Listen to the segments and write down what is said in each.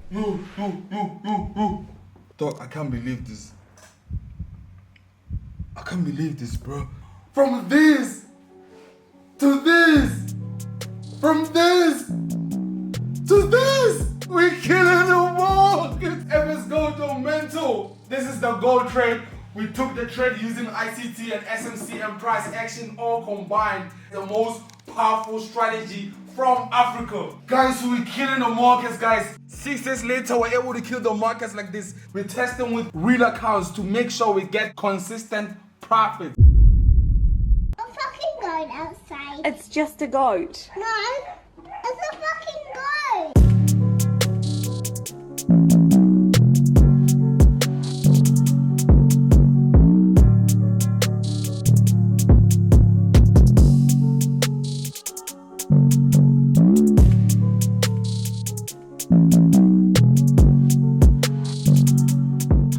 Yo. Dog, I can't believe this. I can't believe this, bro. From this to this. From this to this. We're killing the market. FS Gold go mental. This is the gold trade. We took the trade using ICT and SMC and price action all combined. The most powerful strategy from Africa. Guys, we're killing the markets, guys. 6 days later, we're able to kill the markets like this. We're testing with real accounts to make sure we get consistent profit. A fucking goat outside. It's just a goat. No, it's a fucking goat.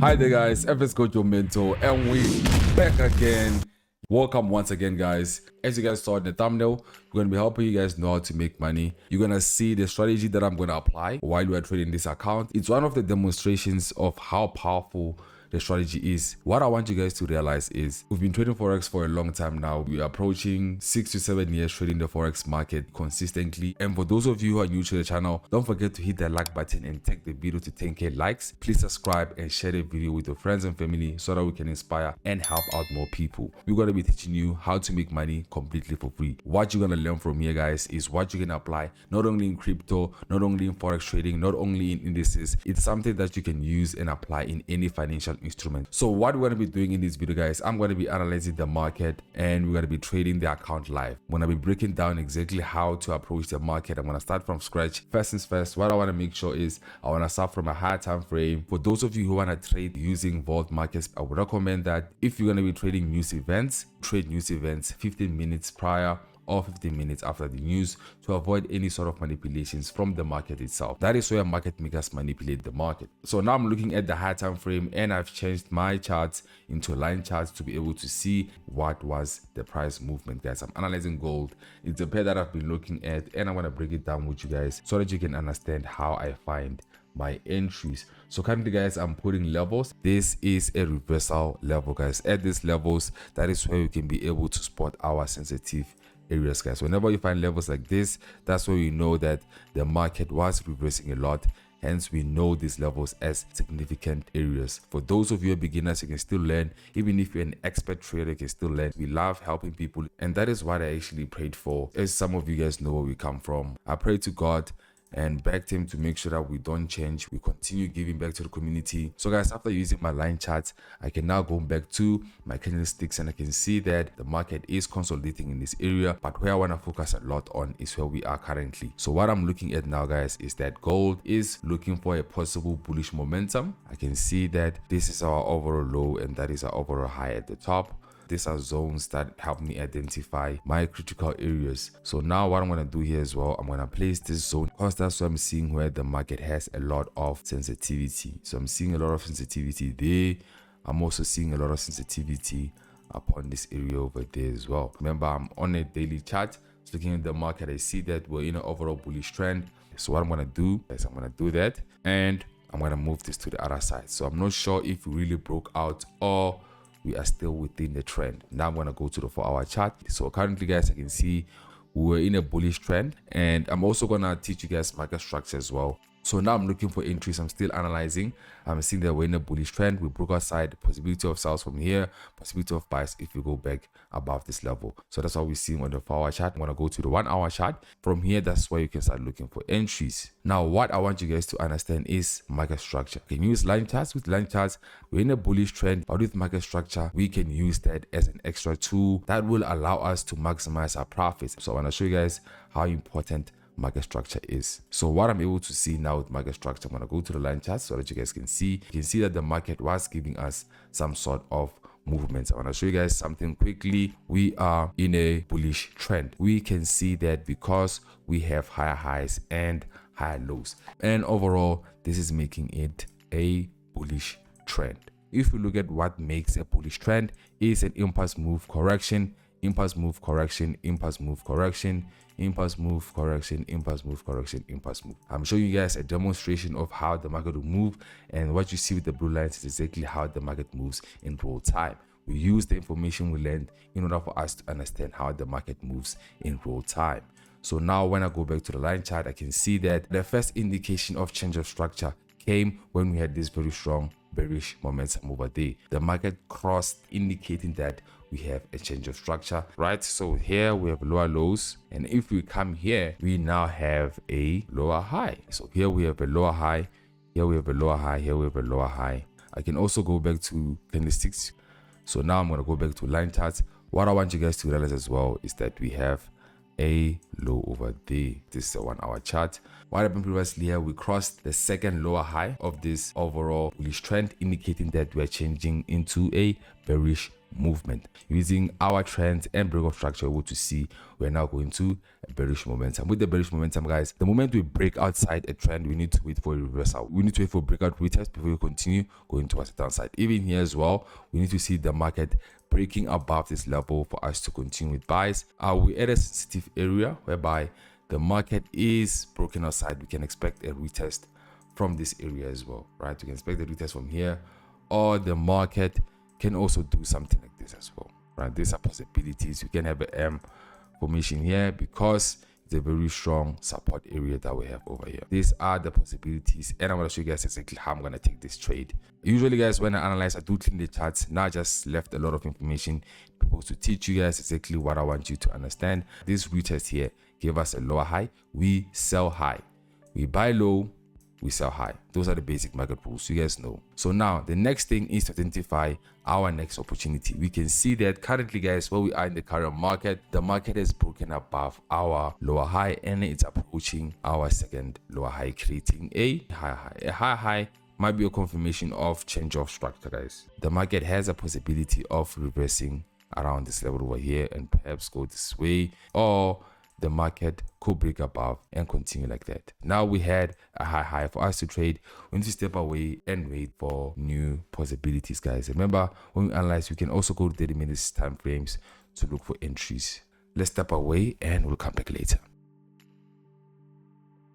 Hi there guys, FS Gojo Mentor, and we back again. Welcome once again guys. As you guys saw in the thumbnail, we're going to be helping you guys know how to make money. You're going to see the strategy that I'm going to apply while we are trading this account. It's one of the demonstrations of how powerful the strategy is. What I want you guys to realize is we've been trading Forex for a long time now. We are approaching 6 to 7 years trading the Forex market consistently. And for those of you who are new to the channel, don't forget to hit that like button and take the video to 10k likes. Please subscribe and share the video with your friends and family so that we can inspire and help out more people. We're going to be teaching you how to make money completely for free. What you're going to learn from here guys is what you can apply not only in crypto, not only in Forex trading, not only in indices. It's something that you can use and apply in any financial instrument. So what we're going to be doing in this video guys, I'm going to be analyzing the market and we're going to be trading the account live. I'm going to be breaking down exactly how to approach the market. I'm going to start from scratch. First things first, what I want to make sure is I want to start from a higher time frame. For those of you who want to trade using vault markets, I would recommend that if you're going to be trading news events, trade news events 15 minutes prior or 15 minutes after the news to avoid any sort of manipulations from the market itself. That is where market makers manipulate the market. So now I'm looking at the high time frame and I've changed my charts into line charts to be able to see what was the price movement guys. I'm analyzing gold. It's a pair that I've been looking at and I want to break it down with you guys so that you can understand how I find my entries. So currently guys, I'm putting levels. This is a reversal level guys. At these levels, that is where you can be able to spot our sensitive areas guys. Whenever you find levels like this, that's where you know that the market was reversing a lot. Hence we know these levels as significant areas. For those of you beginners, you can still learn. Even if you're an expert trader, you can still learn. We love helping people, and that is what I actually prayed for. As some of you guys know where we come from, I prayed to God and begged him to make sure that we don't change, we continue giving back to the community. So guys, after using my line charts, I can now go back to my candlesticks and I can see that the market is consolidating in this area, but where I want to focus a lot on is where we are currently. So what I'm looking at now guys is that gold is looking for a possible bullish momentum. I can see that this is our overall low and that is our overall high at the top. These are zones that help me identify my critical areas. So now what I'm going to do here as well, I'm going to place this zone because that's what I'm seeing where the market has a lot of sensitivity. So I'm seeing a lot of sensitivity there. I'm also seeing a lot of sensitivity upon this area over there as well. Remember, I'm on a daily chart. So looking at the market, I see that we're in an overall bullish trend. So what I'm going to do is I'm going to do that and I'm going to move this to the other side. So I'm not sure if we really broke out or we are still within the trend. Now I'm going to go to the 4-hour chart. So currently guys, I can see we're in a bullish trend, and I'm also going to teach you guys market structure as well. So now I'm looking for entries. I'm still analyzing. I'm seeing that we're in a bullish trend. We broke outside, possibility of sales from here, possibility of buys if we go back above this level. So that's what we're seeing on the 4-hour chart. I'm going to go to the 1-hour chart. From here, that's where you can start looking for entries. Now, what I want you guys to understand is market structure. You can use line charts. With line charts, we're in a bullish trend, but with market structure, we can use that as an extra tool that will allow us to maximize our profits. So I want to show you guys how important market structure is. So what I'm able to see now with market structure, I'm going to go to the line chart so that you guys can see. You can see that the market was giving us some sort of movements. I want to show you guys something quickly. We are in a bullish trend. We can see that because we have higher highs and higher lows, and overall this is making it a bullish trend. If we look at what makes a bullish trend, is an impulse move correction, impulse move correction, impulse move correction, impulse move, correction, impulse move, correction, impulse move. I'm showing you guys a demonstration of how the market will move, and what you see with the blue lines is exactly how the market moves in real time. We use the information we learned in order for us to understand how the market moves in real time. So now when I go back to the line chart, I can see that the first indication of change of structure came when we had this very strong bearish momentum over there. The market crossed, indicating that we have a change of structure, right? So here we have lower lows, and if we come here, we now have a lower high. So here we have a lower high, here we have a lower high, here we have a lower high. I can also go back to candlesticks. So now I'm going to go back to line charts. What I want you guys to realize as well is that we have a low over there. This is a 1 hour chart. What happened previously here, we crossed the second lower high of this overall bullish trend, indicating that we are changing into a bearish movement. Using our trends and break of structure, we're able to see we're now going to a bearish momentum. With the bearish momentum, guys, the moment we break outside a trend, we need to wait for a reversal. We need to wait for breakout retest before we continue going towards the downside. Even here as well, we need to see the market breaking above this level for us to continue with buys. We're at a sensitive area whereby the market is broken outside. We can expect a retest from this area as well, right? We can expect a retest from here, or the market can also do something like this as well, right? These are possibilities. You can have a M formation here because it's a very strong support area that we have over here. These are the possibilities, and I'm going to show you guys exactly how I'm going to take this trade. Usually, guys, when I analyze, I do clean the charts. Now I just left a lot of information supposed to teach you guys exactly what I want you to understand. This retest here gave us a lower high. We sell high, we buy low, we sell high. Those are the basic market rules, you guys know. So now the next thing is to identify our next opportunity. We can see that currently, guys, where we are in the current market, the market has broken above our lower high and it's approaching our second lower high, creating a high high. A high high might be a confirmation of change of structure, guys. The market has a possibility of reversing around this level over here and perhaps go this way, or the market could break above and continue like that. Now we had a high high. For us to trade, we need to step away and wait for new possibilities, guys. Remember, when we analyze, we can also go to 30 minutes time frames to look for entries. Let's step away and we'll come back later.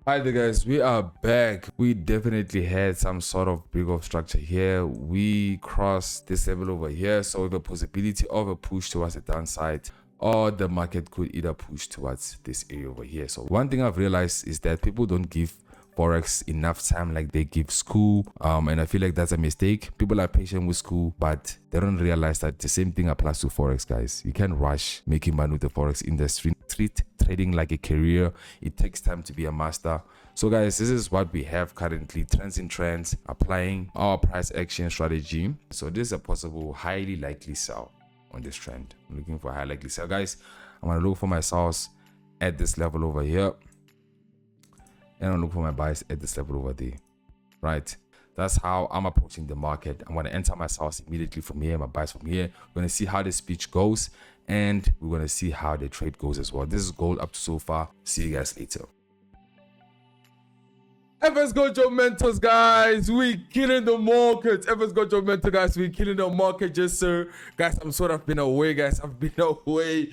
Hi there, guys, we are back. We definitely had some sort of break of structure here. We crossed this level over here, so we have a possibility of a push towards the downside, or the market could either push towards this area over here. So one thing I've realized is that people don't give Forex enough time like they give school, and I feel like that's a mistake. People are patient with school, but they don't realize that the same thing applies to Forex, guys. You can't rush making money with the Forex industry. Treat trading like a career. It takes time to be a master. So guys, this is what we have currently. Trends in trends, applying our price action strategy. So this is a possible highly likely sell on this trend. I'm looking for a high likely sell, guys. I'm gonna look for my sells at this level over here, and I'll look for my buys at this level over there, right? That's how I'm approaching the market. I'm going to enter my sells immediately from here, my buys from here. We're going to see how the speech goes, and we're going to see how the trade goes as well. This is gold up to so far. See you guys later. FS got your mentors, guys. We killing the market. FS got your mentor, guys. We killing the market, just sir. Guys, I'm sort of been away, guys. I've been away.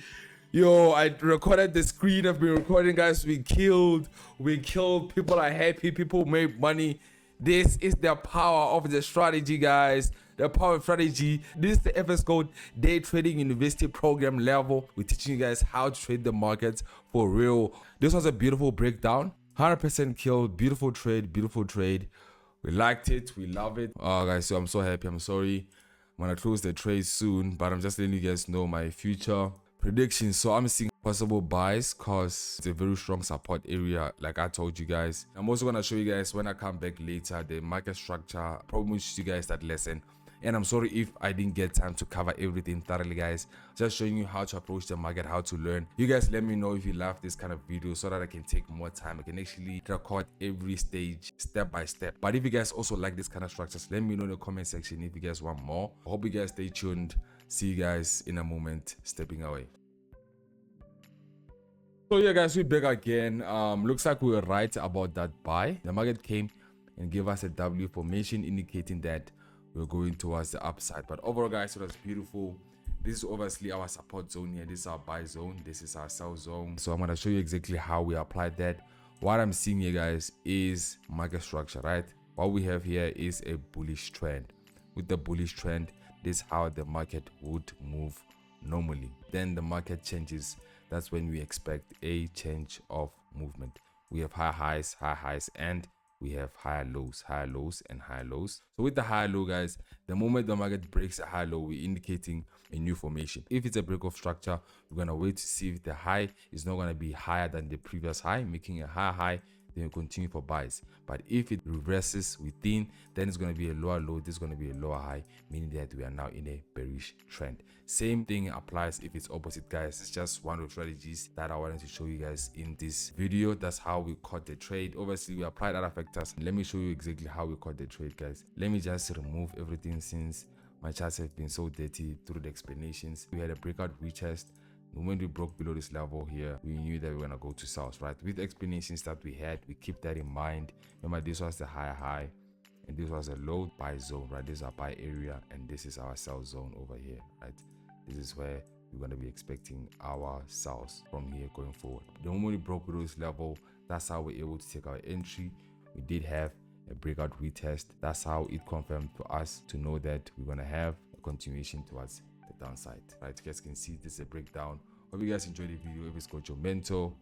Yo, I recorded the screen. I've been recording, guys. We killed. People are happy. People made money. This is the power of the strategy, guys. The power of strategy. This is the FS Code Day Trading University program level. We're teaching you guys how to trade the markets for real. This was a beautiful breakdown. 100% kill. Beautiful trade. Beautiful trade. We liked it. We love it. Oh, guys, so I'm so happy. I'm sorry. I'm going to close the trade soon, but I'm just letting you guys know my future predictions. So I'm seeing possible buys because it's a very strong support area, like I told you guys. I'm also going to show you guys when I come back later the market structure. Probably teach you guys that lesson, and I'm sorry if I didn't get time to cover everything thoroughly, guys. Just showing you how to approach the market, how to learn. You guys let me know if you love this kind of video so that I can take more time. I can actually record every stage step by step. But if you guys also like this kind of structures, let me know in the comment section if you guys want more. I hope you guys stay tuned. See you guys in a moment. Stepping away. So yeah, guys, we're back again. Looks like we were right about that buy. The market came and gave us a W formation, indicating that we're going towards the upside. But overall, guys, it was beautiful. This is obviously our support zone here. This is our buy zone. This is our sell zone. So I'm going to show you exactly how we apply that. What I'm seeing here, guys, is market structure, right? What we have here is a bullish trend. With the bullish trend, this is how the market would move normally. Then the market changes. That's when we expect a change of movement. We have high highs, and we have higher lows, and higher lows. So with the higher low, guys, the moment the market breaks a high low, we're indicating a new formation. If it's a break of structure, we're gonna wait to see if the high is not gonna be higher than the previous high, making a higher high. Then we continue for buys. But if it reverses within, then it's going to be a lower low, this is going to be a lower high, meaning that we are now in a bearish trend. Same thing applies if it's opposite, guys. It's just one of the strategies that I wanted to show you guys in this video. That's how we caught the trade. Obviously, we applied other factors. Let me show you exactly how we caught the trade, guys. Let me just remove everything since my charts have been so dirty through the explanations. We had a breakout retest. When we broke below this level here, we knew that we were gonna go to south, right? With the explanations that we had, we keep that in mind. Remember, this was the high, and this was a low buy zone, right? This is our buy area, and this is our sell zone over here, right? This is where we're gonna be expecting our sells from here going forward. The moment we broke below this level, that's how we're able to take our entry. We did have a breakout retest. That's how it confirmed to us to know that we're gonna have a continuation towards the downside, right? You guys can see this is a breakdown. Hope you guys enjoyed the video. If it's got your mentor,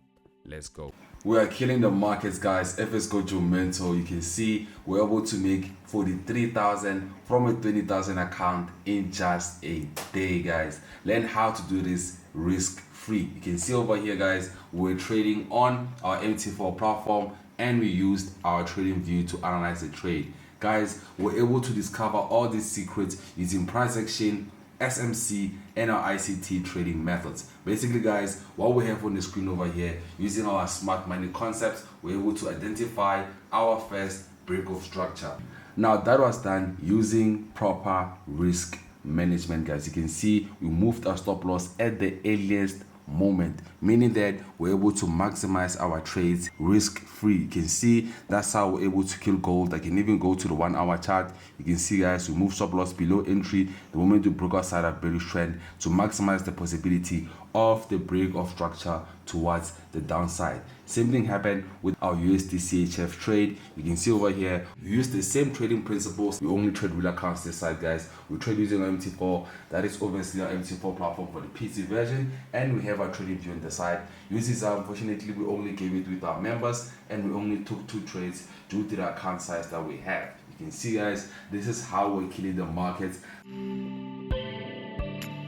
let's go. We are killing the markets, guys. If it's got your mentor, you can see we're able to make 43,000 from a 20,000 account in just a day, guys. Learn how to do this risk free. You can see over here, guys, we're trading on our MT4 platform, and we used our trading view to analyze the trade. Guys, we're able to discover all these secrets using price action, SMC, and our ICT trading methods. Basically, guys, what we have on the screen over here, using our smart money concepts, we're able to identify our first break of structure. Now, that was done using proper risk management, guys. You can see we moved our stop loss at the earliest moment, meaning that we're able to maximize our trades risk free. You can see that's how we're able to kill gold. I can even go to the 1 hour chart. You can see, guys, we move stop loss below entry the moment we broke outside our bearish trend to maximize the possibility of the break of structure towards the downside. Same thing happened with our USD CHF trade. You can see over here we use the same trading principles. We only trade real accounts this side, guys. We trade using our MT4. That is obviously our MT4 platform for the PC version, and we have our trading view on the side. Uses, unfortunately, we only gave it with our members, and we only took 2 trades due to the account size that we have. You can see, guys, this is how we're killing the market.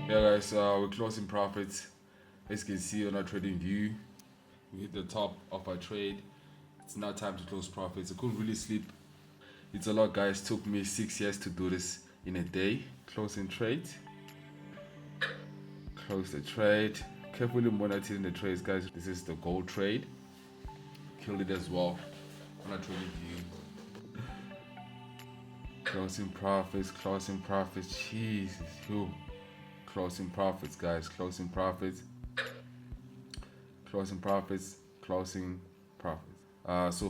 Yeah, guys, we're closing profits. As you can see on our trading view, we hit the top of our trade. It's now time to close profits. I couldn't really sleep. It's a lot, guys. It took me 6 years to do this in a day. Closing trade. Close the trade. Carefully monitoring the trades, guys. This is the gold trade. Killed it as well on our trading view. Closing profits. Jesus, yo. Closing profits, guys. Closing profits. So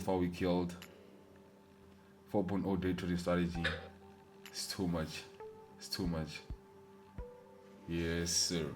far we killed 4.0 day trading strategy. It's too much. Yes, sir.